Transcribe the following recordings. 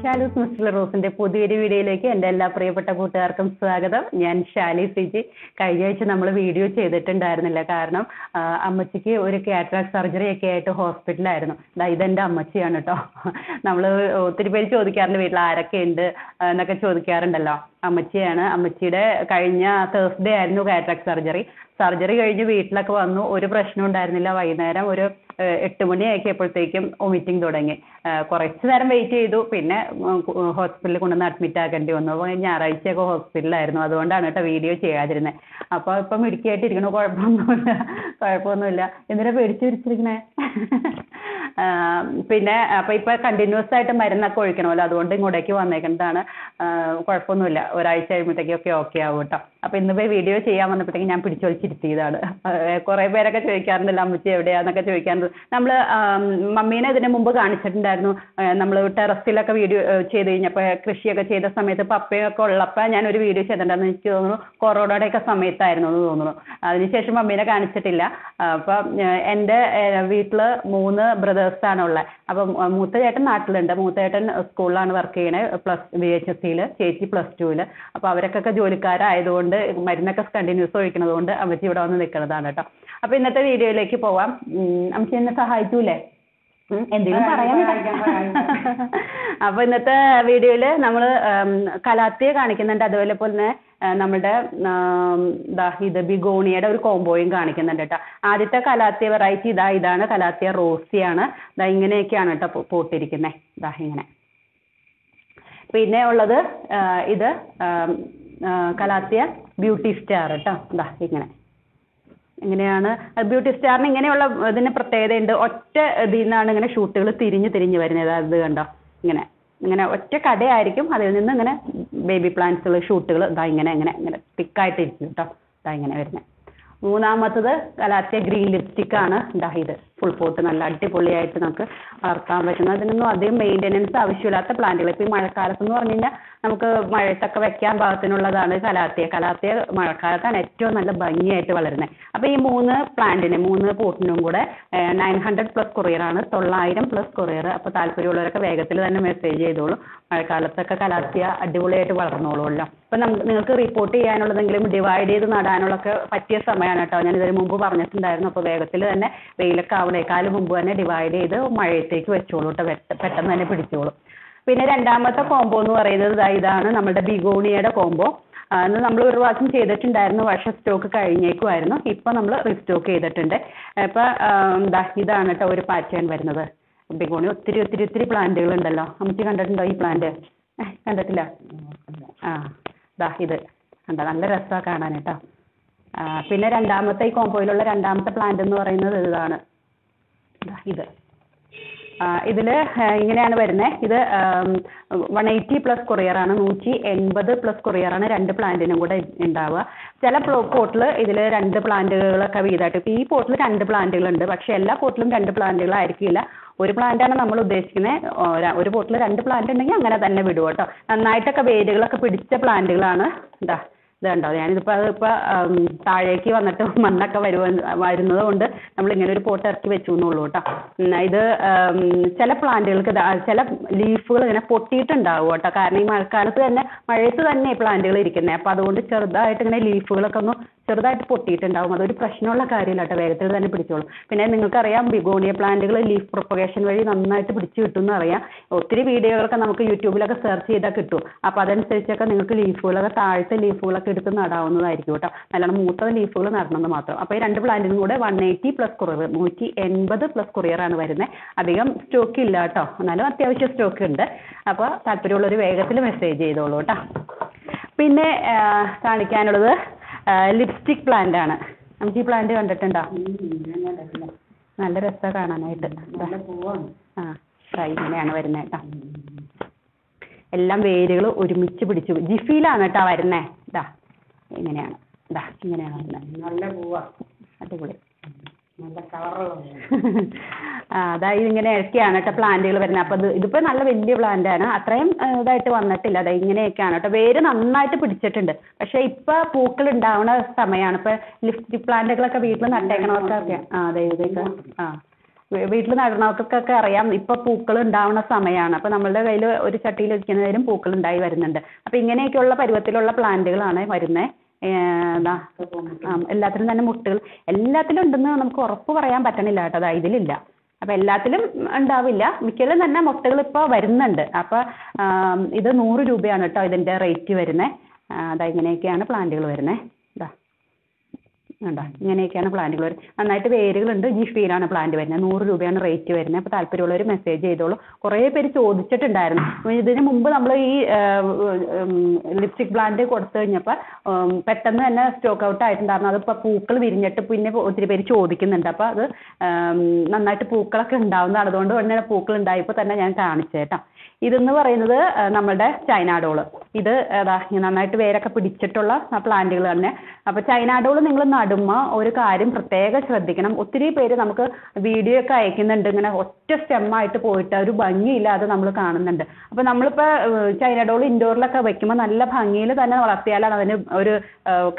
Shalu's mister റോസിന്റെ പുതിയൊരു വീഡിയോയിലേക്ക് എൻ്റെ എല്ലാ പ്രിയപ്പെട്ട കൂട്ടുകാർക്കും സ്വാഗതം. ഞാൻ ഷാലി സിജി. കഴിഞ്ഞ ആഴ്ച നമ്മൾ വീഡിയോ ചെയ്തിട്ടുണ്ടായിരുന്നില്ല, കാരണം അമ്മച്ചിക്ക് ഒരു കാറ്ററാക്ട് സർജറി ഒക്കെ ആയിട്ട് ഹോസ്പിറ്റലായിരുന്നു. ഇതെൻ്റെ അമ്മച്ചിയാണ് കേട്ടോ. നമ്മൾ ഒത്തിരി പേര് ചോദിക്കാറുണ്ട് വീട്ടിൽ ആരൊക്കെ ഉണ്ട് എന്നൊക്കെ ചോദിക്കാറുണ്ടല്ലോ. അമ്മച്ചിയാണ്. അമ്മച്ചിയുടെ കഴിഞ്ഞ തേഴ്സ്ഡേ ആയിരുന്നു കാറ്ററാക്ട് സർജറി കഴിഞ്ഞ് വീട്ടിലൊക്കെ വന്നു. ഒരു പ്രശ്നം ഉണ്ടായിരുന്നില്ല. വൈകുന്നേരം ഒരു 8 മണി ആക്കിയപ്പോഴത്തേക്കും വൊമിറ്റിംഗ് തുടങ്ങി. കുറച്ച് നേരം വെയിറ്റ് ചെയ്തു, പിന്നെ ഹോസ്പിറ്റലിൽ കൊണ്ടുവന്ന് അഡ്മിറ്റ് ആക്കേണ്ടി വന്നു. അപ്പോൾ ഞായറാഴ്ചയൊക്കെ ഹോസ്പിറ്റലിലായിരുന്നു, അതുകൊണ്ടാണ് കേട്ടോ വീഡിയോ ചെയ്യാതിരുന്നത്. അപ്പോൾ ഇപ്പം മിടുക്കിയായിട്ടിരിക്കണു, കുഴപ്പമൊന്നുമില്ല. എന്തിനാ പേടിച്ച് പിടിച്ചിരിക്കണേ? പിന്നെ അപ്പോൾ ഇപ്പോൾ കണ്ടിന്യൂസ് ആയിട്ട് മരുന്നൊക്കെ ഒഴിക്കണമല്ലോ, അതുകൊണ്ട് ഇങ്ങോട്ടേക്ക് വന്നേക്കുന്നതാണ്. കുഴപ്പമൊന്നുമില്ല, ഒരാഴ്ച കഴിയുമ്പോഴത്തേക്കൊക്കെ ഓക്കെ ആവും കേട്ടോ. അപ്പോൾ ഇന്നിപ്പോൾ വീഡിയോ ചെയ്യാൻ വന്നപ്പോഴത്തേക്കും ഞാൻ പിടിച്ചു വലിച്ചിരുത്തിയതാണ്. കുറേ പേരൊക്കെ ചോദിക്കാറുണ്ടല്ലോ അമ്മച്ചി എവിടെയാന്നൊക്കെ ചോദിക്കാറുണ്ട്. നമ്മൾ മമ്മീനെ ഇതിന് മുമ്പ് കാണിച്ചിട്ടുണ്ടായിരുന്നു. നമ്മൾ ടെറസിലൊക്കെ വീഡിയോ ചെയ്ത് കഴിഞ്ഞപ്പോൾ കൃഷിയൊക്കെ ചെയ്ത സമയത്ത് പപ്പയൊക്കെ ഉള്ളപ്പോൾ ഞാനൊരു വീഡിയോ ചെയ്തിട്ടുണ്ടായിരുന്നു. എനിക്ക് തോന്നുന്നു കൊറോണയുടെയൊക്കെ സമയത്തായിരുന്നു എന്ന് തോന്നുന്നു. അതിനുശേഷം മമ്മീനെ കാണിച്ചിട്ടില്ല. അപ്പം എൻ്റെ വീട്ടിൽ 3 ബ്രദേഴ്സാണ് ഉള്ളത്. അപ്പം മൂത്ത ചേട്ടൻ നാട്ടിലുണ്ട്. മൂത്ത ചേട്ടൻ സ്കൂളിലാണ് വർക്ക് ചെയ്യണത്, VHSCയിൽ, ചേച്ചി +2ൽ. അപ്പോൾ അവരൊക്കെ ജോലിക്കാരായതുകൊണ്ട് മരുന്നൊക്കെ കണ്ടിന്യൂസ് ഒഴിക്കുന്നത് കൊണ്ട് അമ്മച്ചി ഇവിടെ വന്ന് നിൽക്കുന്നതാണ് കേട്ടോ. അപ്പോൾ ഇന്നത്തെ വീഡിയോയിലേക്ക് പോവാം. അമ്മച്ചി എന്നെ സഹായിക്കൂലേ? എന്തെങ്കിലും പറയാൻ. അപ്പോൾ ഇന്നത്തെ വീഡിയോയിൽ നമ്മൾ കലാത്തിയ കാണിക്കുന്നുണ്ട്, അതുപോലെ തന്നെ നമ്മുടെ ഇത് ബിഗോണിയുടെ ഒരു കോംബോയും കാണിക്കുന്നുണ്ട് കേട്ടോ. ആദ്യത്തെ കലാത്തിയ വെറൈറ്റി ഇതാണ് കലാത്തിയ റോസിയാണ്. ഇങ്ങനെയൊക്കെയാണ് കേട്ടോ പോട്ടിരിക്കുന്നത്. ഇങ്ങനെ. പിന്നെ ഉള്ളത് ഇത് കലാത്തിയ ബ്യൂട്ടി സ്റ്റാർ കേട്ടോ. ഇങ്ങനെയാണ് ബ്യൂട്ടി സ്റ്റാറിന്. ഇങ്ങനെയുള്ള ഇതിന് പ്രത്യേകതയുണ്ട്. ഒറ്റ ഇതിൽ നിന്നാണ് ഇങ്ങനെ ഷൂട്ടുകൾ തിരിഞ്ഞ് വരുന്നത്. അത് കണ്ടോ, ഇങ്ങനെ ഒറ്റ കടയായിരിക്കും, അതിൽ നിന്ന് ഇങ്ങനെ ബേബി പ്ലാന്റ്സുകൾ ഷൂട്ടുകൾ ഇങ്ങനെ തിക്കായിട്ടിരിക്കും കേട്ടോ. ഇങ്ങനെ വരുന്നത്. മൂന്നാമത്തത് കലാത്തിയ ഗ്രീൻ ലിപ്സ്റ്റിക്കാണ്. ഇത് ഫുൾ പോട്ട് നല്ല അടിപൊളിയായിട്ട് നമുക്ക് വളർത്താൻ പറ്റുന്ന, അതിനൊന്നും അധികം മെയിൻ്റെനൻസ് ആവശ്യമില്ലാത്ത പ്ലാന്റുകൾ. ഇപ്പോൾ ഈ മഴക്കാലത്ത് എന്ന് പറഞ്ഞു കഴിഞ്ഞാൽ നമുക്ക് മഴത്തൊക്കെ വെക്കാൻ പാകത്തിനുള്ളതാണ് കലാത്തിയ മഴക്കാലത്താണ് ഏറ്റവും നല്ല ഭംഗിയായിട്ട് വളരുന്നത്. അപ്പോൾ ഈ 3 പോട്ടിനും കൂടെ 900+ കൊറിയറാണ്, 900+ കൊറിയർ. അപ്പോൾ താല്പര്യമുള്ളവരൊക്കെ വേഗത്തിൽ തന്നെ മെസ്സേജ് ചെയ്തോളൂ. മഴക്കാലത്തൊക്കെ കലാത്തിയ അടിപൊളിയായിട്ട് വളർന്നോളുമല്ലോ. അപ്പോൾ നിങ്ങൾക്ക് റിപ്പോർട്ട് ചെയ്യാനുള്ളതെങ്കിലും ഡിവൈഡ് ചെയ്ത് നടാനുള്ളൊക്കെ പറ്റിയ സമയമാണ് കേട്ടോ. ഞാൻ ഇതിന് മുമ്പ് പറഞ്ഞിട്ടുണ്ടായിരുന്നു. അപ്പോൾ വേഗത്തിൽ തന്നെ വെയിലൊക്കെ ആവണേക്കാളും മുമ്പ് തന്നെ ഡിവൈഡ് ചെയ്ത് മഴയത്തേക്ക് വെച്ചോളൂ കേട്ടോ. പെട്ടെന്ന് തന്നെ പിടിച്ചോളൂ. പിന്നെ രണ്ടാമത്തെ കോംബോ എന്ന് പറയുന്നത് ഇതാണ് നമ്മുടെ ബിഗോണിയുടെ കോംബോ. അന്ന് നമ്മൾ ഒരു പ്രാവശ്യം ചെയ്തിട്ടുണ്ടായിരുന്നു, പക്ഷേ സ്റ്റോക്ക് കഴിഞ്ഞേക്കുമായിരുന്നു. ഇപ്പം നമ്മൾ റീസ്റ്റോക്ക് ചെയ്തിട്ടുണ്ട്. ഇപ്പം ഇതാണ് കേട്ടോ ഒരു പാറ്റേൺ വരുന്നത്. ബിഗോണി ഒത്തിരി പ്ലാന്റുകൾ ഉണ്ടല്ലോ. അമ്മച്ചി കണ്ടിട്ടുണ്ടോ ഈ പ്ലാന്റ്? കണ്ടിട്ടില്ല? ഇത് കണ്ടോ, നല്ല രസമാണ് കാണാൻ കേട്ടോ. പിന്നെ രണ്ടാമത്തെ ഈ കോംബോയിലുള്ള രണ്ടാമത്തെ പ്ലാന്റ് എന്ന് പറയുന്നത് ഇതാണ്. ഇതിൽ ഇങ്ങനെയാണ് വരുന്നത്. ഇത് 180+ കൊറിയറാണ്, 180+ കൊറിയറാണ് 2 പ്ലാന്റിനും കൂടെ ഉണ്ടാവുക. ചില പോട്ടിൽ ഇതിൽ 2 പ്ലാന്റുകളൊക്കെ വീതമായിട്ട്. ഇപ്പോൾ ഈ പോട്ടിൽ 2 പ്ലാന്റുകളുണ്ട്, പക്ഷേ എല്ലാ പോട്ടിലും 2 പ്ലാന്റുകളായിരിക്കില്ല. ഒരു പ്ലാന്റാണ് നമ്മൾ ഉദ്ദേശിക്കുന്നത്. ഒരു പോട്ടിൽ 2 പ്ലാന്റ് ഉണ്ടെങ്കിൽ അങ്ങനെ തന്നെ വിടുക കേട്ടോ. നന്നായിട്ടൊക്കെ വേരുകളൊക്കെ പിടിച്ച പ്ലാന്റുകളാണ്. ഇത് കണ്ടോ, അതിപ്പോൾ താഴേക്ക് വന്നിട്ട് മണ്ണൊക്കെ വരുന്നത് കൊണ്ട് നമ്മളിങ്ങനെ ഒരു പോട്ട് ഇറക്കി വെച്ചു എന്നുള്ളൂ കേട്ടോ. ഇത് ചില പ്ലാന്റുകൾക്ക് ചില ലീഫുകൾ ഇങ്ങനെ പൊട്ടിയിട്ടുണ്ടാവും കേട്ടോ. കാരണം ഈ മഴക്കാലത്ത് തന്നെ, മഴയത്ത് തന്നെ പ്ലാന്റുകൾ ഇരിക്കുന്നത്. അപ്പോൾ അതുകൊണ്ട് ചെറുതായിട്ട് ഇങ്ങനെ ലീഫുകളൊക്കെ ഒന്ന് ചെറുതായിട്ട് പൊട്ടിയിട്ടുണ്ടാവും. അതൊരു പ്രശ്നമുള്ള കാര്യമില്ല കേട്ടോ, വേഗത്തിൽ തന്നെ പിടിച്ചോളും. പിന്നെ നിങ്ങൾക്കറിയാം ബിഗോണിയ പ്ലാന്റുകൾ ലീഫ് പ്രൊപ്പഗേഷൻ വഴി നന്നായിട്ട് പിടിച്ച് കിട്ടുമെന്ന് അറിയാം. ഒത്തിരി വീഡിയോകളൊക്കെ നമുക്ക് യൂട്യൂബിലൊക്കെ സെർച്ച് ചെയ്താൽ കിട്ടും. അപ്പോൾ അതനുസരിച്ചൊക്കെ നിങ്ങൾക്ക് ലീഫുകളൊക്കെ, താഴത്തെ ലീഫുകളൊക്കെ എടുത്ത് നടാവുന്നതായിരിക്കും കേട്ടോ. നല്ലോണം മൂത്ത ലീഫുകൾ നടണമെന്ന് മാത്രം. അപ്പോൾ ഈ 2 പ്ലാന്റിനും കൂടെ 180+ കൊറിയർ, 180+ കൊറിയറാണ് വരുന്നത്. അധികം സ്റ്റോക്ക് ഇല്ല കേട്ടോ, എന്നാലും അത്യാവശ്യം സ്റ്റോക്ക് ഉണ്ട്. അപ്പോൾ താല്പര്യമുള്ളൊരു വേഗത്തിൽ മെസ്സേജ് ചെയ്തോളൂ കേട്ടോ. പിന്നെ കാണിക്കാനുള്ളത് ലിപ്സ്റ്റിക് പ്ലാന്റ് ആണ്. നമുക്ക് ഈ പ്ലാന്റ് കണ്ടിട്ടുണ്ടോ? നല്ല രസമാണ് കാണാനായിട്ട്. ഇങ്ങനെയാണ് വരുന്നത് കേട്ടോ. എല്ലാം വേരുകൾ ഒരുമിച്ച് പിടിച്ചു. ജിഫിയിലാണ് കേട്ടോ വരുന്നത്. ഇങ്ങനെയാണ് വരുന്നത്. നല്ല പൂവാ, അടിപൊളി, നല്ല കളറുള്ള. അതായത് ഇങ്ങനെ ഇറക്കിയാണ് കേട്ടോ പ്ലാന്റുകൾ വരുന്നത്. അപ്പോൾ ഇതിപ്പോൾ നല്ല വലിയ പ്ലാന്റാണ്, അത്രയും ഇതായിട്ട് വന്നിട്ടില്ല. ഇങ്ങനെയൊക്കെയാണ് കേട്ടോ. വേര് നന്നായിട്ട് പിടിച്ചിട്ടുണ്ട്. പക്ഷേ ഇപ്പോൾ പൂക്കൾ ഉണ്ടാവുന്ന സമയമാണ്. ഇപ്പോൾ ലിപ്സ്റ്റിക് പ്ലാന്റുകളൊക്കെ വീട്ടിൽ നട്ടേക്കണവർക്കൊക്കെ ഇതൊക്കെ വീട്ടിൽ നടണവർക്കൊക്കെ അറിയാം ഇപ്പോൾ പൂക്കൾ ഉണ്ടാവുന്ന സമയമാണ്. അപ്പോൾ നമ്മളുടെ കയ്യിൽ ഒരു ചട്ടിയിൽ വെക്കുന്നതിലും പൂക്കൾ ഉണ്ടായി വരുന്നുണ്ട്. അപ്പോൾ ഇങ്ങനെയൊക്കെയുള്ള പരുവത്തിലുള്ള പ്ലാന്റുകളാണ് വരുന്നത്. എല്ലാത്തിലും തന്നെ മുട്ടുകൾ എല്ലാത്തിലും ഉണ്ടെന്ന് നമുക്ക് ഉറപ്പ് പറയാൻ പറ്റണില്ല കേട്ടോ. അതാ ഇതിലില്ല. അപ്പോൾ എല്ലാത്തിലും ഉണ്ടാവില്ല, മിക്കതിലും തന്നെ മുട്ടകൾ ഇപ്പോൾ വരുന്നുണ്ട്. അപ്പോൾ ഇത് 100 രൂപയാണ് കേട്ടോ ഇതിൻ്റെ റേറ്റ് വരുന്നത്. അതാ ഇങ്ങനെയൊക്കെയാണ് പ്ലാന്റുകൾ വരുന്നത്. ഇതാ ഉണ്ടോ, ഇങ്ങനെയൊക്കെയാണ് പ്ലാന്റുകൾ വരുന്നത്. നന്നായിട്ട് വേരുകളുണ്ട്. ജിഫിയിലാണ് പ്ലാന്റ് വരുന്നത്. 100 രൂപയാണ് റേറ്റ് വരുന്നത്. അപ്പോൾ താല്പര്യമുള്ളവർ മെസ്സേജ് ചെയ്തോളൂ. കുറേ പേര് ചോദിച്ചിട്ടുണ്ടായിരുന്നു. ഇതിന് മുമ്പ് നമ്മൾ ഈ ലിപ്സ്റ്റിക് പ്ലാന്റ് കൊടുത്തു കഴിഞ്ഞപ്പോൾ പെട്ടെന്ന് തന്നെ സ്റ്റോക്ക് ഔട്ട് ആയിട്ടുണ്ടായിരുന്നു. അതിപ്പോൾ പൂക്കൾ വിരിഞ്ഞിട്ട് പിന്നെ ഒത്തിരി പേര് ചോദിക്കുന്നുണ്ട്. അപ്പോൾ അത് നന്നായിട്ട് പൂക്കളൊക്കെ ഉണ്ടാവുന്നതാണ്. അതുകൊണ്ട് തന്നെ പൂക്കൾ ഉണ്ടായപ്പോൾ തന്നെ ഞാൻ കാണിച്ചേട്ടാ. ഇതെന്ന് പറയുന്നത് നമ്മുടെ ചൈന ഡോള്. ഇത് നന്നായിട്ട് വേരൊക്കെ പിടിച്ചിട്ടുള്ള പ്ലാന്റുകൾ തന്നെ. അപ്പോൾ ചൈന ഡോള് നിങ്ങൾ നടുമ്പോൾ ഒരു കാര്യം പ്രത്യേകം ശ്രദ്ധിക്കണം. ഒത്തിരി പേര് നമുക്ക് വീഡിയോ ഒക്കെ അയക്കുന്നുണ്ട്, ഇങ്ങനെ ഒറ്റ സ്റ്റെമ്മായിട്ട് പോയിട്ട് ഒരു ഭംഗിയില്ലാതെ നമ്മൾ കാണുന്നുണ്ട്. അപ്പോൾ നമ്മളിപ്പോൾ ചൈന ഡോൾ ഇൻഡോറിലൊക്കെ വെക്കുമ്പോൾ നല്ല ഭംഗിയിൽ തന്നെ വളർത്തിയാലാണ് അതിന് ഒരു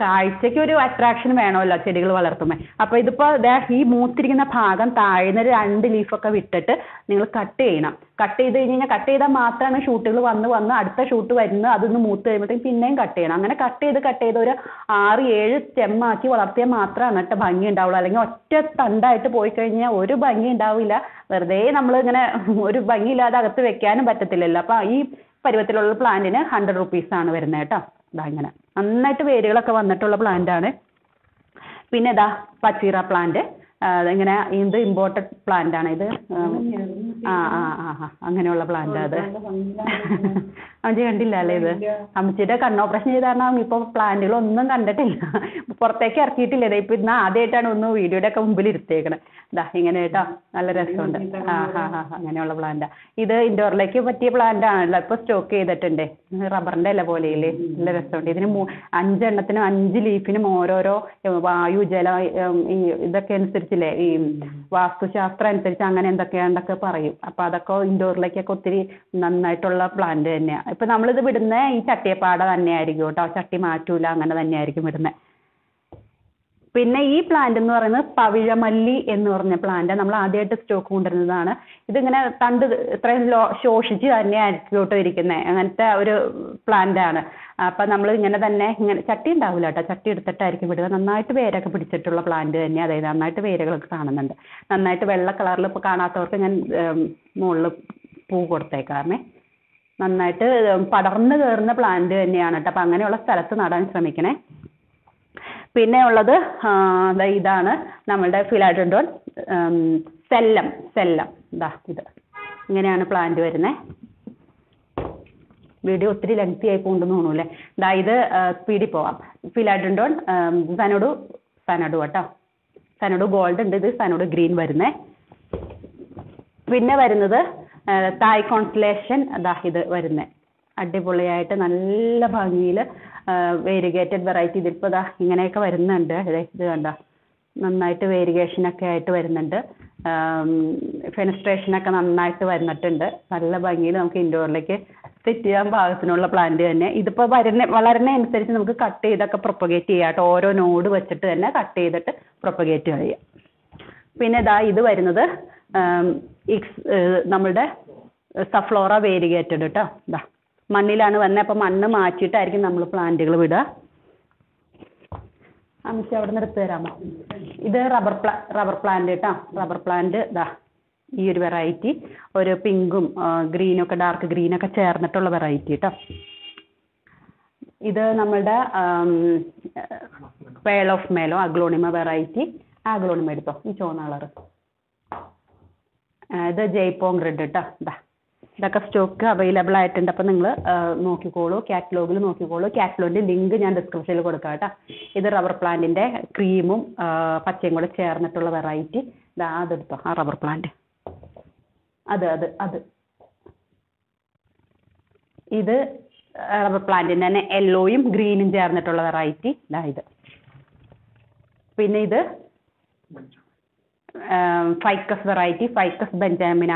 കാഴ്ചയ്ക്ക് ഒരു അട്രാക്ഷൻ വേണമല്ലോ ചെടികൾ വളർത്തുമ്പോൾ. അപ്പോൾ ഇതിപ്പോൾ ഈ മൂത്തിരിക്കുന്ന ഭാഗം താഴ്ന്ന 2 ലീഫൊക്കെ വിട്ടിട്ട് നിങ്ങൾ കട്ട് ചെയ്യണം. കട്ട് ചെയ്ത് കഴിഞ്ഞാൽ കട്ട് ചെയ്താൽ മാത്രമാണ് ഷൂട്ടുകൾ വന്ന് അടുത്ത ഷൂട്ട് വരുന്നത്. അതൊന്ന് മൂത്ത് കഴിയുമ്പോഴത്തേക്കും പിന്നെയും കട്ട് ചെയ്യണം. അങ്ങനെ കട്ട് ചെയ്ത് ഒരു 6-7 സ്റ്റെമ്മാക്കി വളർത്തിയാൽ മാത്രമാണ് കേട്ടോ ഭംഗി ഉണ്ടാവുള്ളൂ. അല്ലെങ്കിൽ ഒറ്റ തണ്ടായിട്ട് പോയി കഴിഞ്ഞാൽ ഒരു ഭംഗി ഉണ്ടാവില്ല. വെറുതെ നമ്മൾ ഇങ്ങനെ ഒരു ഭംഗിയില്ലാതെ അകത്ത് വെക്കാനും പറ്റത്തില്ലല്ലോ. അപ്പോൾ ഈ പരുവത്തിലുള്ള പ്ലാന്റിന് 100 റുപ്പീസാണ് വരുന്നത് കേട്ടോ. ഇതാ ഇങ്ങനെ നന്നായിട്ട് വേരുകളൊക്കെ വന്നിട്ടുള്ള പ്ലാന്റാണ്. പിന്നെ ഇതാ പച്ചീറ പ്ലാന്റ്. ഇങ്ങനെ ഇത് ഇമ്പോർട്ടഡ് പ്ലാന്റ് ആണ് ഇത്. അങ്ങനെയുള്ള പ്ലാന്റ് അത് അമ്മച്ചി കണ്ടില്ല അല്ലേ? ഇത് അമ്മച്ചിയുടെ കണ്ണോപ്പറേഷൻ ചെയ്ത കാരണം ഇപ്പോൾ പ്ലാന്റുകളൊന്നും കണ്ടിട്ടില്ല, പുറത്തേക്ക് ഇറക്കിയിട്ടില്ല. ഇപ്പം ഇന്ന് ആദ്യമായിട്ടാണ് ഒന്ന് വീഡിയോയുടെ ഒക്കെ മുമ്പിൽ ഇരുത്തേക്കണത്. ഇതാ ഇങ്ങനെ കേട്ടോ, നല്ല രസമുണ്ട്. അങ്ങനെയുള്ള പ്ലാന്റാ ഇത്. ഇൻഡോറിലേക്ക് പറ്റിയ പ്ലാന്റ് ആണല്ലോ. ഇപ്പോൾ സ്റ്റോക്ക് ചെയ്തിട്ടുണ്ട്. റബ്ബറിൻ്റെ ഇല പോലെയില്ലേ, നല്ല രസമുണ്ട്. ഇതിന് 5 എണ്ണത്തിനും 5 ലീഫിനും ഓരോരോ വായു ജല ഈ ഇതൊക്കെ അനുസരിച്ചില്ലേ, ഈ വാസ്തുശാസ്ത്രം അനുസരിച്ച് അങ്ങനെ എന്തൊക്കെയാണ്ടൊക്കെ പറയും. അപ്പോൾ അതൊക്കെ ഇൻഡോറിലേക്കൊക്കെ ഒത്തിരി നന്നായിട്ടുള്ള പ്ലാന്റ് തന്നെയാണ്. ഇപ്പം നമ്മളിത് വിടുന്ന ഈ ചട്ടിയപ്പാട തന്നെയായിരിക്കും കേട്ടോ, ചട്ടി മാറ്റൂല, അങ്ങനെ തന്നെയായിരിക്കും വിടുന്നത്. പിന്നെ ഈ പ്ലാന്റ് എന്ന് പറയുന്നത് പവിഴമല്ലി എന്ന് പറഞ്ഞ പ്ലാന്റ് നമ്മൾ ആദ്യമായിട്ട് സ്റ്റോക്ക് കൊണ്ടുവരുന്നതാണ്. ഇതിങ്ങനെ തണ്ട് ഇത്രയും ശോഷിച്ച് തന്നെയായിരിക്കും കേട്ടോ ഇരിക്കുന്നത്. അങ്ങനത്തെ ഒരു പ്ലാന്റ് ആണ്. അപ്പം നമ്മൾ ഇങ്ങനെ ചട്ടി ഉണ്ടാവില്ല കേട്ടോ, ചട്ടി എടുത്തിട്ടായിരിക്കും വിടുക. നന്നായിട്ട് വേരൊക്കെ പിടിച്ചിട്ടുള്ള പ്ലാന്റ് തന്നെ. അതായത് നന്നായിട്ട് വേരുകളൊക്കെ കാണുന്നുണ്ട്. നന്നായിട്ട് വെള്ള കളറിൽ ഇപ്പോൾ കാണാത്തവർക്ക് ഞാൻ മുകളിൽ പൂ കൊടുത്തേക്കാറേ. നന്നായിട്ട് പടർന്ന് കയറുന്ന പ്ലാന്റ് തന്നെയാണ് കേട്ടോ. അപ്പം അങ്ങനെയുള്ള സ്ഥലത്ത് നടാൻ ശ്രമിക്കണേ. പിന്നെ ഉള്ളത് ഇതാണ് നമ്മളുടെ ഫിലാഡൻഡ്രോൺ സെല്ലം. ഇതാ ഇത് ഇങ്ങനെയാണ് പ്ലാന്റ് വരുന്നത്. വീഡിയോ ഒത്തിരി ലെങ്തി ആയി പോകുന്നുണ്ടെന്ന് തോന്നൂല്ലേ. ഇതാ ഇത് സ്പീഡിൽ പോവാം. ഫിലാഡൻഡ്രോൺ സനോഡു കേട്ടോ. സനോഡു ഗോൾഡ് ഉണ്ട്, ഇത് സനോഡു ഗ്രീൻ വരുന്നത്. പിന്നെ വരുന്നത് തായ് കോൺസ്റ്റലേഷൻ. അതാ ഇത് വരുന്നത് അടിപൊളിയായിട്ട് നല്ല ഭംഗിയിൽ വേരിഗേറ്റഡ് വെറൈറ്റി. ഇതിപ്പോൾ ഇതാ ഇങ്ങനെയൊക്കെ വരുന്നുണ്ട്. ഇത് കണ്ട നന്നായിട്ട് വേരിഗേഷനൊക്കെ ആയിട്ട് വരുന്നുണ്ട്. ഫെനസ്ട്രേഷനൊക്കെ നന്നായിട്ട് വന്നിട്ടുണ്ട്. നല്ല ഭംഗിയിൽ നമുക്ക് ഇൻഡോറിലേക്ക് സെറ്റ് ചെയ്യാൻ പാകത്തിനുള്ള പ്ലാന്റ് തന്നെ. ഇതിപ്പോൾ വളരുന്ന അനുസരിച്ച് നമുക്ക് കട്ട് ചെയ്തൊക്കെ പ്രൊപ്പഗേറ്റ് ചെയ്യാം കേട്ടോ. ഓരോ നോഡ് വെച്ചിട്ട് തന്നെ കട്ട് ചെയ്തിട്ട് പ്രൊപ്പഗേറ്റ് ചെയ്യാം. പിന്നെ ഇതാ ഇത് വരുന്നത് നമ്മളുടെ സഫ്ലോറ വേരിഗേറ്റഡ് കേട്ടോ. ഇതാ മണ്ണിലാണ് വന്നത്. അപ്പോൾ മണ്ണ് മാറ്റിയിട്ടായിരിക്കും നമ്മൾ പ്ലാന്റുകൾ വിടുക. അമ്മച്ചി അവിടെ നിന്ന് എടുത്ത് തരാമോ? ഇത് റബ്ബർ പ്ലാന്റ് കേട്ടോ. റബ്ബർ പ്ലാന്റ് ഇതാ ഈ ഒരു വെറൈറ്റി, ഒരു പിങ്കും ഗ്രീനൊക്കെ ഡാർക്ക് ഗ്രീനൊക്കെ ചേർന്നിട്ടുള്ള വെറൈറ്റി കേട്ടോ. ഇത് നമ്മളുടെ പേൾ ഓഫ് മേലോ അഗ്ലോണിമ വെറൈറ്റി. അഗ്ലോണിമ എടുത്തോ, ഈ ചുവന്ന കളറ്. ഇത് ജയ്പോങ് റെഡ് കേട്ടോ. ഇതാ ഇതൊക്കെ സ്റ്റോക്ക് അവൈലബിൾ ആയിട്ടുണ്ട്. അപ്പോൾ നിങ്ങൾ നോക്കിക്കോളൂ, കാറ്റലോഗിൽ നോക്കിക്കോളൂ. കാറ്റലോഗിൻ്റെ ലിങ്ക് ഞാൻ ഡിസ്ക്രിപ്ഷനിൽ കൊടുക്കാം കേട്ടോ. ഇത് റബ്ബർ പ്ലാന്റിൻ്റെ ക്രീമും പച്ചയും കൂടെ ചേർന്നിട്ടുള്ള വെറൈറ്റി. ഇതാ അതെടുത്തോ, ആ റബ്ബർ പ്ലാന്റ് അത് ഇത് റബ്ബർ പ്ലാന്റിൻ്റെ തന്നെ യെല്ലോയും ഗ്രീനും ചേർന്നിട്ടുള്ള വെറൈറ്റി. ഇതാ ഇത്. പിന്നെ ഇത് ഫൈക്കസ് വെറൈറ്റി, ഫൈക്കസ് ബെഞ്ചാമിന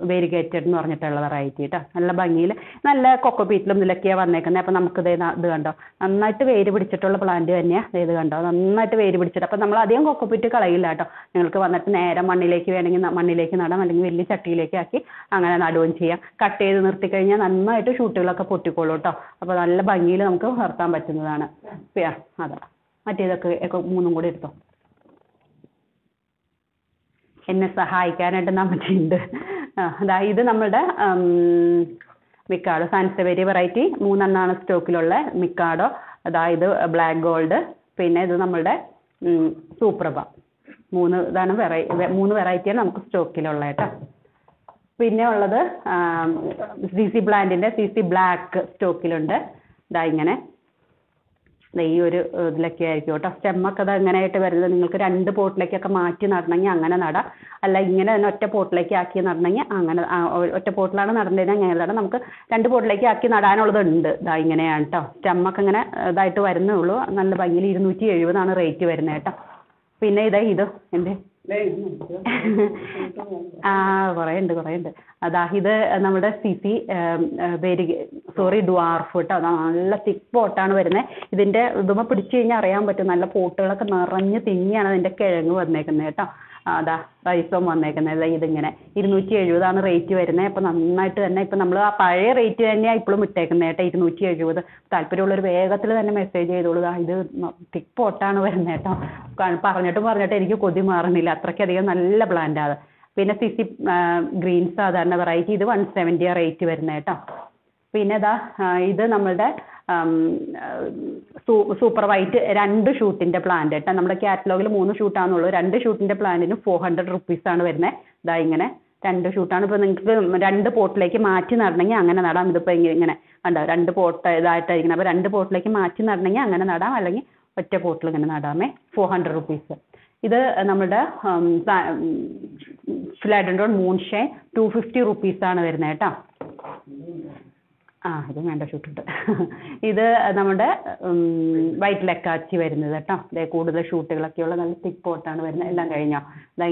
വേരിഗേറ്റഡ് എന്ന് പറഞ്ഞിട്ടുള്ള വെറൈറ്റി കേട്ടോ. നല്ല ഭംഗിയിൽ നല്ല കൊക്കോപീറ്റിലും ഇതിലൊക്കെയാണ് വന്നേക്കുന്നത്. അപ്പോൾ നമുക്കിത് ഇത് കണ്ടോ, നന്നായിട്ട് വേര് പിടിച്ചിട്ടുള്ള പ്ലാന്റ് തന്നെയാണ്. ഇത് കണ്ടോ, നന്നായിട്ട് വേര് പിടിച്ചിട്ട്. അപ്പോൾ നമ്മൾ അധികം കൊക്കോപീറ്റ് കളയില്ല കേട്ടോ. നിങ്ങൾക്ക് വന്നിട്ട് നേരെ മണ്ണിലേക്ക് വേണമെങ്കിൽ മണ്ണിലേക്ക് നടാം, അല്ലെങ്കിൽ വലിയ ചട്ടിയിലേക്ക് ആക്കി അങ്ങനെ നടുകയും ചെയ്യാം. കട്ട് ചെയ്ത് നിർത്തി കഴിഞ്ഞാൽ നന്നായിട്ട് ഷൂട്ടുകളൊക്കെ പൊട്ടിക്കോളൂ കേട്ടോ. അപ്പോൾ നല്ല ഭംഗിയിൽ നമുക്ക് വളർത്താൻ പറ്റുന്നതാണ്. അതാ മറ്റേതൊക്കെ മൂന്നും കൂടി എടുത്തോ. എന്നെ സഹായിക്കാനായിട്ട് നമ്മളുണ്ട്. ഇത് നമ്മളുടെ മിക്കാഡോ സാൻസവേരി വെറൈറ്റി 3 സ്റ്റോക്കിലുള്ള മിക്കാഡോ. ഇത് ബ്ലാക്ക് ഗോൾഡ്, പിന്നെ ഇത് നമ്മളുടെ സൂപ്രഭ. 3 വെറൈറ്റിയാണ് നമുക്ക് സ്റ്റോക്കിലുള്ള കേട്ടോ. പിന്നെ ഉള്ളത് CC പ്ലാന്റിൻ്റെ CC ബ്ലാക്ക് സ്റ്റോക്കിലുണ്ട്. ഇങ്ങനെ ഈ ഒരു ഇതിലൊക്കെ ആയിരിക്കും കേട്ടോ. സ്റ്റെമ്മൊക്കെ അത് എങ്ങനെയായിട്ട് വരുന്നത്, നിങ്ങൾക്ക് 2 പോട്ടിലേക്കൊക്കെ മാറ്റി നടണമെങ്കിൽ അങ്ങനെ നടാം. അല്ല ഇങ്ങനെ തന്നെ ഒറ്റ പോട്ടിലേക്ക് ആക്കി നടണമെങ്കിൽ അങ്ങനെ, ഒറ്റ പോട്ടിലാണ് നടന്നതെങ്കിൽ അങ്ങനെ നടാം. നമുക്ക് 2 പോട്ടിലേക്ക് ആക്കി നടാനുള്ളതുണ്ട്. ഇങ്ങനെയാണ് കേട്ടോ. സ്റ്റെമ്മൊക്കെ ഇങ്ങനെ ഇതായിട്ട് വരുന്നേ ഉള്ളൂ. നല്ല ഭംഗിയിൽ 270 റേറ്റ് വരുന്നത് കേട്ടോ. പിന്നെ ഇത് എൻ്റെ കുറേ ഉണ്ട്. ഇത് നമ്മുടെ CC ഡ്വാർഫ് കേട്ടോ. നല്ല തിക്ക് പോട്ടാണ് വരുന്നത്. ഇതിൻ്റെ ഇതുമ്മ പിടിച്ചു കഴിഞ്ഞാൽ അറിയാൻ പറ്റും, നല്ല പോട്ടുകളൊക്കെ നിറഞ്ഞ് തിങ്ങിയാണ് അതിൻ്റെ കിഴങ്ങ് വന്നേക്കുന്നത് കേട്ടോ. റൈസോം വന്നേക്കുന്നത്. ഇതിങ്ങനെ 270 റേറ്റ് വരുന്നത്. അപ്പോൾ നന്നായിട്ട് തന്നെ ഇപ്പം നമ്മൾ ആ പഴയ റേറ്റ് തന്നെയാണ് ഇപ്പോഴും ഇട്ടേക്കുന്നത് കേട്ടോ. 270. താല്പര്യമുള്ളൊരു വേഗത്തിൽ തന്നെ മെസ്സേജ് ചെയ്തോളൂ. ഇത് തിക്ക് പോട്ടാണ് വരുന്നത് കേട്ടോ. പറഞ്ഞിട്ട് എനിക്ക് കൊതി മാറുന്നില്ല, അത്രയ്ക്കധികം നല്ല പ്ലാന്റാണ്. പിന്നെ CC ഗ്രീൻ സാധാരണ വെറൈറ്റി, ഇത് 170 റേറ്റ് വരുന്നത് കേട്ടോ. പിന്നെ ഇത് നമ്മളുടെ സൂപ്പർ വൈറ്റ് 2 ഷൂട്ടിൻ്റെ പ്ലാന്റ് കേട്ടോ. നമ്മുടെ കാറ്റലോഗിൽ 3 ഷൂട്ടാണെന്നുള്ളൂ. 2 ഷൂട്ടിൻ്റെ പ്ലാന്റിന് 400 റുപ്പീസാണ് വരുന്നത്. ഇങ്ങനെ 2 ഷൂട്ടാണ്. ഇപ്പോൾ നിങ്ങൾക്ക് 2 പോട്ടിലേക്ക് മാറ്റി നടണമെങ്കിൽ അങ്ങനെ നടാം. ഇതിപ്പോൾ ഇങ്ങനെ കണ്ടോ, 2 പോട്ട് ഇതായിട്ടായിരിക്കണം. അപ്പോൾ 2 പോട്ടിലേക്ക് മാറ്റി നടണമെങ്കിൽ അങ്ങനെ നടാം, അല്ലെങ്കിൽ ഒറ്റ പോട്ടിൽ ഇങ്ങനെ നടാമേ. 400 റുപ്പീസ്. ഇത് നമ്മുടെ ഫിലാഡൻഡ്രോൺ മൂൺഷൈൻ 250 റുപ്പീസാണ് വരുന്നത് കേട്ടോ. ഇത് വേണ്ട ഷൂട്ടുണ്ട്. ഇത് നമ്മുടെ വൈറ്റ് ലെക്കാച്ചി വരുന്നത് കേട്ടോ. കൂടുതൽ ഷൂട്ടുകളൊക്കെയുള്ള നല്ല തിക്ക് പോട്ടാണ് വരുന്നത്. എല്ലാം കഴിഞ്ഞോ,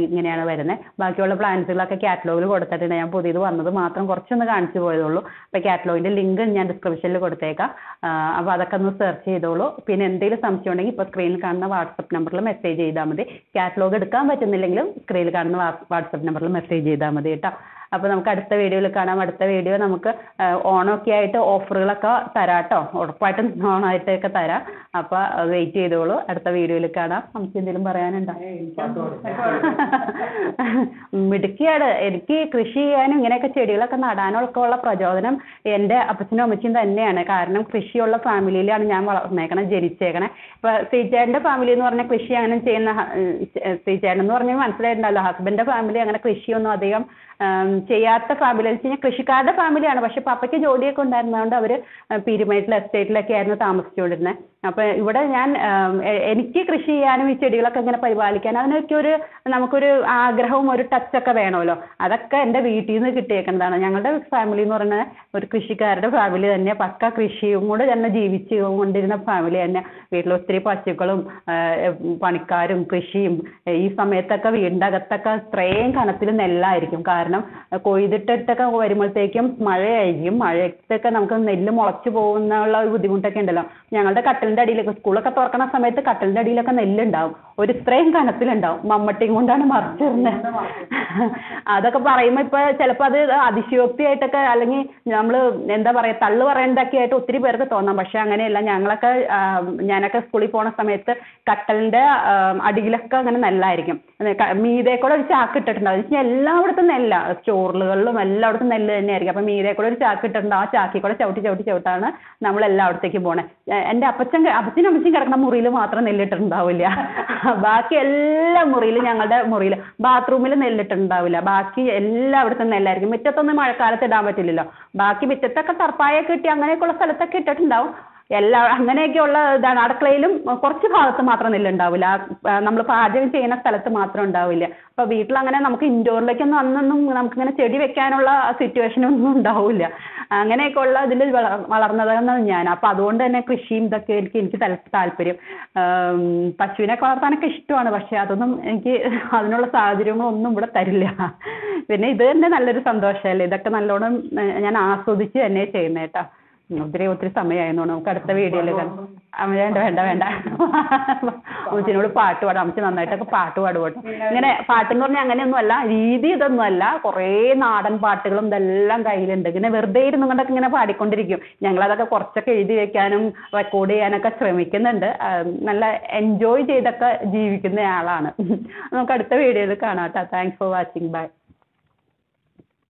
ഇങ്ങനെയാണ് വരുന്നത്. ബാക്കിയുള്ള പ്ലാന്റ്സുകളൊക്കെ കാറ്റലോഗിൽ കൊടുത്തിട്ടുണ്ട്. ഞാൻ പുതിയത് വന്നത് മാത്രം കുറച്ചൊന്ന് കാണിച്ചു പോയതുള്ളൂ. അപ്പോൾ കാറ്റലോഗിൻ്റെ ലിങ്ക് ഞാൻ ഡിസ്ക്രിപ്ഷനിൽ കൊടുത്തേക്കാം. അപ്പോൾ അതൊക്കെ ഒന്ന് സെർച്ച് ചെയ്തോളൂ. പിന്നെ എന്തെങ്കിലും സംശയം ഉണ്ടെങ്കിൽ ഇപ്പോൾ സ്ക്രീനിൽ കാണുന്ന വാട്സപ്പ് നമ്പറിൽ മെസ്സേജ് ചെയ്താൽ മതി. കാറ്റലോഗ് എടുക്കാൻ പറ്റുന്നില്ലെങ്കിലും സ്ക്രീനിൽ കാണുന്ന വാട്സപ്പ് നമ്പറിൽ മെസ്സേജ് ചെയ്താൽ മതി കേട്ടോ. അപ്പോൾ നമുക്ക് അടുത്ത വീഡിയോയിൽ കാണാം. അടുത്ത വീഡിയോ നമുക്ക് ഓണമൊക്കെ ആയിട്ട് ഓഫറുകളൊക്കെ തരാം കേട്ടോ. ഉറപ്പായിട്ടും ഓണമായിട്ടൊക്കെ തരാം. അപ്പോൾ വെയിറ്റ് ചെയ്തോളൂ. അടുത്ത വീഡിയോയിൽ കാണാം. നമുക്ക് എന്തെങ്കിലും പറയാനുണ്ടോ? മിടുക്കിയാണ്. എനിക്ക് കൃഷി ചെയ്യാനും ഇങ്ങനെയൊക്കെ ചെടികളൊക്കെ നടാനൊക്കെ ഉള്ള പ്രചോദനം എൻ്റെ അപ്പച്ചനും അമ്മച്ചിയും തന്നെയാണ്. കാരണം കൃഷിയുള്ള ഫാമിലിയിലാണ് ഞാൻ വളർന്നേക്കണേ, ജനിച്ചേക്കണേ. ഇപ്പോൾ ശ്രീചേട്ടൻ്റെ ഫാമിലി എന്ന് പറഞ്ഞാൽ കൃഷി അങ്ങനെ ചെയ്യുന്ന, ശ്രീചേട്ടൻ എന്ന് പറഞ്ഞാൽ മനസ്സിലായിട്ടുണ്ടല്ലോ, ഹസ്ബൻഡിൻ്റെ ഫാമിലി അങ്ങനെ കൃഷിയൊന്നും അധികം ചെയ്യാത്ത ഫാമിലി എന്ന് വെച്ച് കഴിഞ്ഞാൽ കൃഷിക്കാരുടെ ഫാമിലിയാണ്. പക്ഷെ പപ്പയ്ക്ക് ജോലിയൊക്കെ ഉണ്ടായിരുന്നതുകൊണ്ട് അവർ പീരുമേട്ടിൽ എസ്റ്റേറ്റിലൊക്കെ ആയിരുന്നു താമസിച്ചുകൊണ്ടിരുന്നത്. അപ്പോൾ ഇവിടെ ഞാൻ എനിക്ക് കൃഷി ചെയ്യാനും ഈ ചെടികളൊക്കെ ഇങ്ങനെ പരിപാലിക്കാനും അതിനൊക്കെ നമുക്കൊരു ആഗ്രഹവും ഒരു ടച്ചൊക്കെ വേണമല്ലോ. അതൊക്കെ എൻ്റെ വീട്ടിൽ നിന്ന് കിട്ടിയേക്കുന്നതാണ്. ഞങ്ങളുടെ ഫാമിലി എന്ന് പറയുന്നത് ഒരു കൃഷിക്കാരുടെ ഫാമിലി തന്നെ. പക്ക കൃഷിയും കൂടെ തന്നെ ജീവിച്ചു കൊണ്ടിരുന്ന ഫാമിലി തന്നെ. വീട്ടിൽ ഒത്തിരി പശുക്കളും പണിക്കാരും കൃഷിയും. ഈ സമയത്തൊക്കെ വീടിൻ്റെ അകത്തൊക്കെ ഇത്രയും കനത്തിൽ നെല്ലായിരിക്കും. കാരണം കൊയ്തിട്ടൊക്കെ വരുമ്പോഴത്തേക്കും മഴയായിരിക്കും. മഴയത്തൊക്കെ നമുക്ക് നെല്ല് മുളച്ചു പോകുന്നുള്ള ഒരു ബുദ്ധിമുട്ടൊക്കെ ഉണ്ടല്ലോ. ഞങ്ങളുടെ കട്ടലിൻ്റെ അടിയിലൊക്കെ സ്കൂളൊക്കെ തുറക്കണ സമയത്ത് കട്ടലിൻ്റെ അടിയിലൊക്കെ നെല്ലുണ്ടാവും. ഇത്രയും കനത്തിലുണ്ടാവും. മമ്മട്ടിയും കൊണ്ടാണ് മറിച്ചിരുന്നത്. അതൊക്കെ പറയുമ്പോൾ ഇപ്പോൾ ചിലപ്പോൾ അത് അതിശയോക്തിയായിട്ടൊക്കെ അല്ലെങ്കിൽ നമ്മൾ എന്താ പറയുക തള്ളു പറയുന്നതൊക്കെ ആയിട്ട് ഒത്തിരി പേർക്ക് തോന്നാം. പക്ഷെ അങ്ങനെയല്ല. ഞാനൊക്കെ സ്കൂളിൽ പോണ സമയത്ത് കട്ടലിൻ്റെ അടിയിലൊക്കെ അങ്ങനെ നെല്ലായിരിക്കും. മീതെ കൂടെ ഒരു ചാക്ക് ഇട്ടിട്ടുണ്ടാവും. എന്ന് വെച്ചാൽ എല്ലായിടത്തും നെല്ല, സ്റ്റോറുകളിലും എല്ലായിടത്തും നെല്ല് തന്നെയായിരിക്കും. അപ്പം മീതെ കൂടെ ഒരു ചാക്ക് ഇട്ടിട്ടുണ്ട്. ആ ചാക്കിൽ കൂടെ ചവിട്ടാണ് നമ്മൾ എല്ലായിടത്തേക്കും പോണേ. എൻ്റെ അപ്പച്ചനും അമ്മച്ചും കിടക്കുന്ന മുറിയിൽ മാത്രം നെല്ലിട്ടുണ്ടാവില്ല. ബാക്കി എല്ലാ മുറിയിലും, ഞങ്ങളുടെ മുറിയിൽ ബാത്റൂമിൽ നെല്ലിട്ടുണ്ടാവില്ല. ബാക്കി എല്ലായിടത്തും നെല്ലായിരിക്കും. മുറ്റത്തൊന്നും മഴക്കാലത്ത് ഇടാൻ പറ്റില്ലല്ലോ. ബാക്കി മുറ്റത്തൊക്കെ തർപ്പായൊക്കെ കിട്ടി അങ്ങനെയൊക്കെയുള്ള സ്ഥലത്തൊക്കെ ഇട്ടിട്ടുണ്ടാവും. അങ്ങനെയൊക്കെയുള്ള ഇതാണ്. അടുക്കളയിലും കുറച്ച് ഭാഗത്ത് മാത്രം നെല്ലുണ്ടാവില്ല, നമ്മൾ പാചകം ചെയ്യുന്ന സ്ഥലത്ത് മാത്രം ഉണ്ടാവില്ല. അപ്പൊ വീട്ടിൽ അങ്ങനെ നമുക്ക് ഇൻഡോറിലേക്കൊന്നും അന്നൊന്നും നമുക്കിങ്ങനെ ചെടി വെക്കാനുള്ള സിറ്റുവേഷനൊന്നും ഉണ്ടാവില്ല. അങ്ങനെയൊക്കെ ഉള്ള ഇതിൽ വളർന്നതാണ് ഞാൻ. അപ്പൊ അതുകൊണ്ട് തന്നെ കൃഷിയും ഇതൊക്കെ എനിക്ക് താല്പര്യം. പശുവിനെ വളർത്താനൊക്കെ ഇഷ്ടമാണ്, പക്ഷെ അതൊന്നും എനിക്ക് അതിനുള്ള സാഹചര്യങ്ങളൊന്നും ഇവിടെ തരില്ല. പിന്നെ ഇത് തന്നെ നല്ലൊരു സന്തോഷമല്ലേ, ഇതൊക്കെ നല്ലോണം ഞാൻ ആസ്വദിച്ച് തന്നെ ചെയ്യുന്നേട്ടാ. ഒത്തിരി സമയമായിരുന്നു. നമുക്ക് അടുത്ത വീഡിയോയിൽ വേണ്ട വേണ്ട വേണ്ട അമ്മച്ചിനോട് പാട്ട് പാടാം. അമ്മച്ചി നന്നായിട്ടൊക്കെ പാട്ട് പാടുപോട്ടെ. ഇങ്ങനെ പാട്ടെന്ന് പറഞ്ഞാൽ അങ്ങനെയൊന്നും അല്ല, രീതി ഇതൊന്നും അല്ല. കുറേ നാടൻ പാട്ടുകളും ഇതെല്ലാം കയ്യിലുണ്ട്. ഇങ്ങനെ വെറുതെ ഇരുന്നും കൊണ്ടൊക്കെ ഇങ്ങനെ പാടിക്കൊണ്ടിരിക്കും. ഞങ്ങളതൊക്കെ കുറച്ചൊക്കെ എഴുതി വെക്കാനും റെക്കോർഡ് ചെയ്യാനൊക്കെ ശ്രമിക്കുന്നുണ്ട്. നല്ല എൻജോയ് ചെയ്തൊക്കെ ജീവിക്കുന്ന ആളാണ്. നമുക്ക് അടുത്ത വീഡിയോയിൽ കാണാം കേട്ടോ. Thanks for watching. ബൈ.